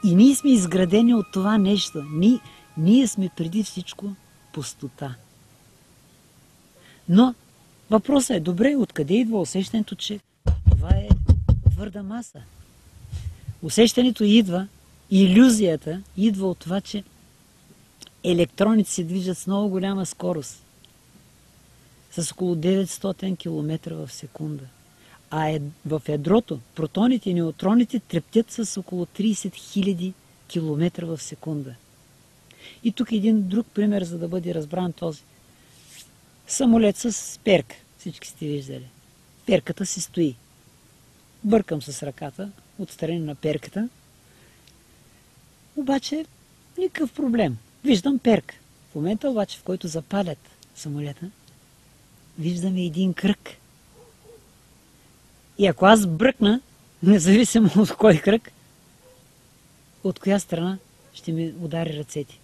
И ние сме изградени от това нещо. Ние сме преди всичко пустота. Но въпросът е, добре, откъде идва усещането, че това е твърда маса? Усещането идва, илюзията идва от това, че електроните се движат с много голяма скорост. С около 900 км в секунда. А в ядрото протоните и неутроните трептят с около 30 000 км в секунда. И тук един друг пример, за да бъде разбран този. Самолет с перка. Всички сте виждали. Перката си стои. Бъркам с ръката, отстрани на перката. Обаче никакъв проблем. Виждам перка. В момента обаче, в който запалят самолета, виждаме един кръг. И ако аз бръкна, независимо от кой кръг, от коя страна ще ми удари ръцете.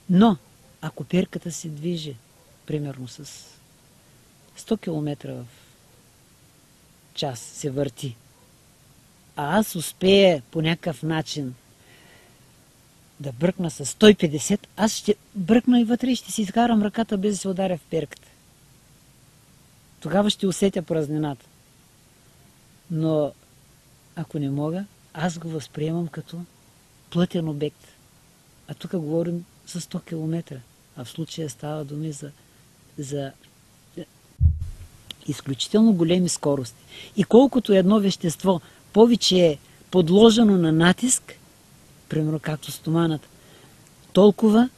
Но, ако перката се движи, примерно с 100 км в час се върти, а аз успея по някакъв начин да бръкна с 150, аз ще бръкна и вътре и ще си изкарам ръката без да се ударя в перката. Тогава ще усетя празнината. Но ако не мога, аз го възприемам като плътен обект. А тук говорим за 100 км. А в случая става думи за изключително големи скорости. И колкото едно вещество повече е подложено на натиск, примерно както стоманата, толкова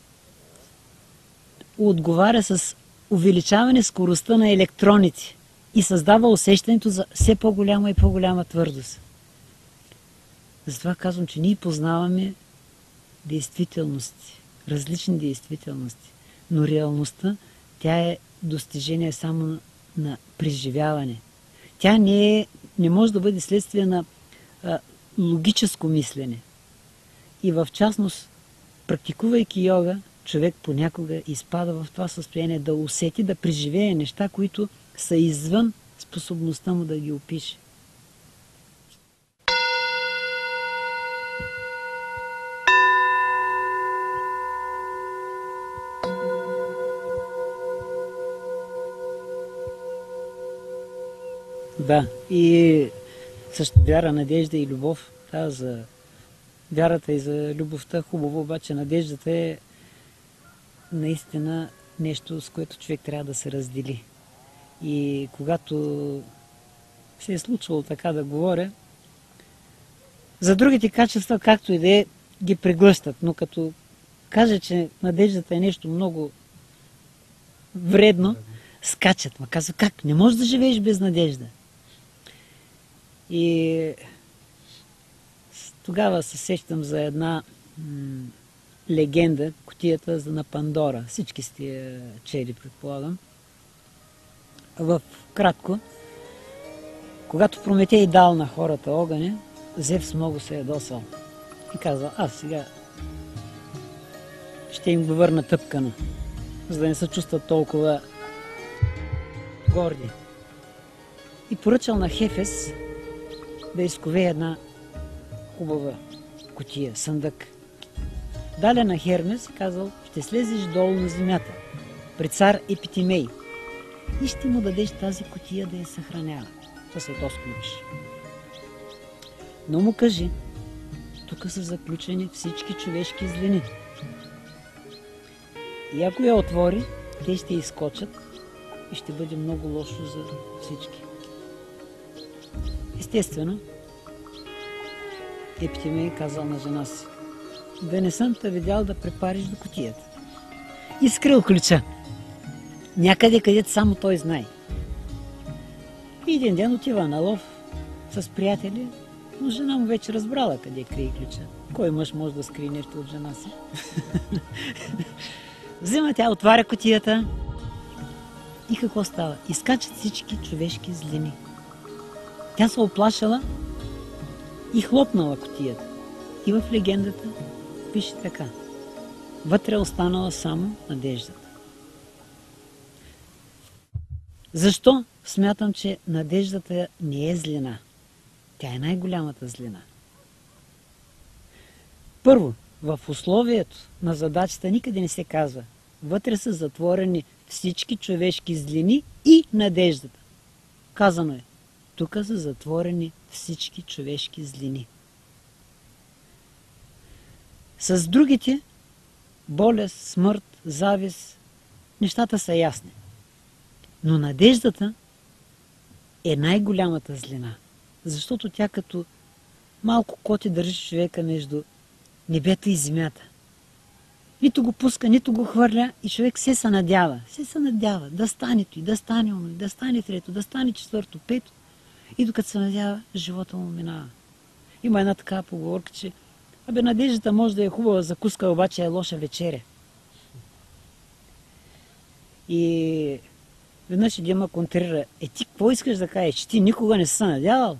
отговаря с увеличаване скоростта на електроните и създава усещането за все по-голяма и по-голяма твърдост. Затова казвам, че ние познаваме действителности, различни действителности, но реалността, тя е достижение само на преживяване. Тя не може да бъде следствие на логическо мислене. И в частност, практикувайки йога, човек понякога изпада в това състояние да усети, да преживее неща, които са извън способността му да ги опише. Да, и също вяра, надежда и любов. Да, за вярата и за любовта хубаво, обаче надеждата е наистина нещо, с което човек трябва да се раздели. И когато се е случвало така да говоря, за другите качества, както и да е, ги преглъщат. Но като кажа, че надеждата е нещо много вредно, скачат. Ма казва, как? Не можеш да живееш без надежда. И тогава се сещам за една легенда, кутията на Пандора. Всички сте я чели, предполагам. В кратко, когато Прометей дал на хората огъня, Зевс много се ядосал. И казал, аз сега ще им го върна тъпкано, за да не се чувстват толкова горди. И поръчал на Хефес да изкове една хубава кутия, съндък. Далее на Хермес и казал, ще слезеш долу на земята, при цар Епитимей, и ще му дадеш тази кутия да я съхранява. Това се ключ. Но му кажи, тук са заключени всички човешки злини. И ако я отвори, те ще изскочат и ще бъде много лошо за всички. Естествено, Епитимей казал на жена си, да не съм те видял да препариш до кутията. И скрил ключа. Някъде, където само той знае. И един ден отива на лов с приятели, но жена му вече разбрала къде крие ключа. Кой мъж може да скрие нещо от жена си? Взима тя, отваря кутията и какво става? Изкачат всички човешки злини. Тя се оплашала и хлопнала кутията. И в легендата пише така. Вътре е останала само надеждата. Защо смятам, че надеждата не е злина? Тя е най-голямата злина. Първо, в условието на задачата никъде не се казва. Вътре са затворени всички човешки злини и надеждата. Казано е, тук са затворени всички човешки злини. С другите, болест, смърт, завист, нещата са ясни. Но надеждата е най-голямата злина, защото тя като малко коте държи човека между небето и земята. Нито го пуска, нито го хвърля и човек се надява. Се надява да стане той, да стане оно, да стане трето, да стане четвърто, пето. И докато се надява, живота му минава. Има една такава поговорка, че надеждата може да е хубава закуска, обаче е лоша вечеря. И веднъж един ме контрира. Ти какво искаш да кажеш? Че ти никога не си се надявал?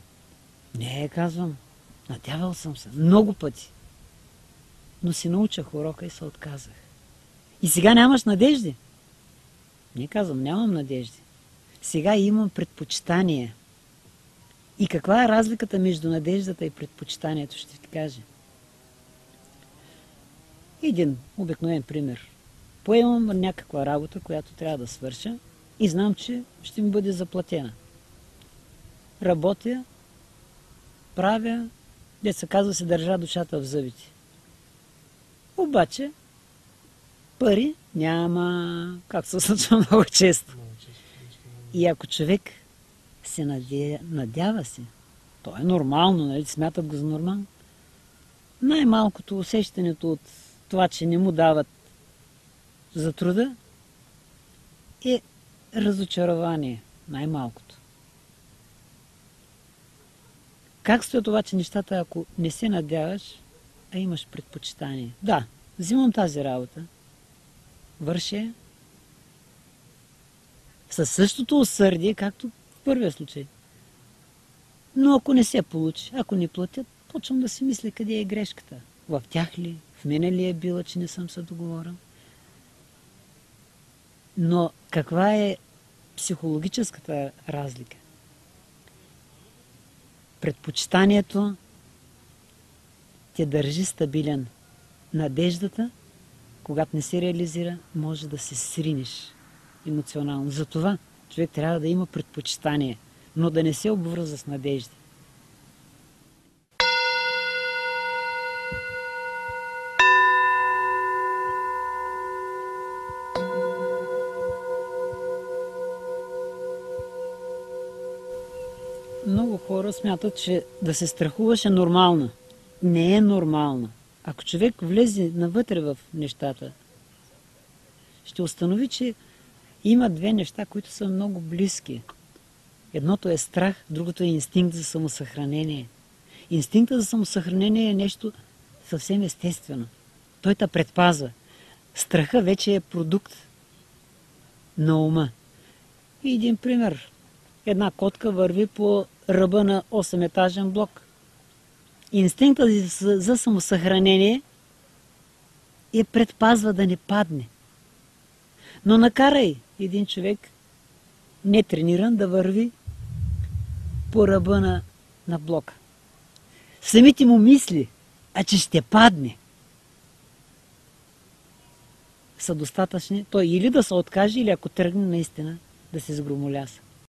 Не, казвам. Надявал съм се. Много пъти. Но си научих урока и се отказах. И сега нямаш надежди? Не, казвам, нямам надежди. Сега имам предпочитание. И каква е разликата между надеждата и предпочитанието, ще ти кажа. Един обикновен пример. Поемам някаква работа, която трябва да свърша и знам, че ще ми бъде заплатена. Работя, правя, деца казва се държа душата в зъбите. Обаче пари няма, както се случва много често. И ако човек се надява се, то е нормално, нали? Смятат го за нормално. Най-малкото усещането от това, че не му дават за труда, е разочарование. Най-малкото. Как стоят обаче нещата, ако не се надяваш, а имаш предпочитание? Да, взимам тази работа, върша със същото усърдие, както в първия случай. Но ако не се получи, ако не платят, почвам да си мисля къде е грешката. В тях ли? В мене ли е била, че не съм се договорил? Но каква е психологическата разлика? Предпочитанието те държи стабилен. Надеждата, когато не се реализира, може да се сринеш емоционално. Затова човек трябва да има предпочитание, но да не се обвърза с надежда. Много хора смятат, че да се страхуваш е нормално. Не е нормално. Ако човек влезе навътре в нещата, ще установи, че има две неща, които са много близки. Едното е страх, другото е инстинкт за самосъхранение. Инстинктът за самосъхранение е нещо съвсем естествено. Той те предпазва. Страха вече е продукт на ума. И един пример. Една котка върви по ръба на 8-етажен блок. Инстинктът за самосъхранение я предпазва да не падне. Но накарай един човек нетрениран да върви по ръба на блока. Самите му мисли, че ще падне, са достатъчни. Той или да се откаже, или ако тръгне наистина да се сгромоляса.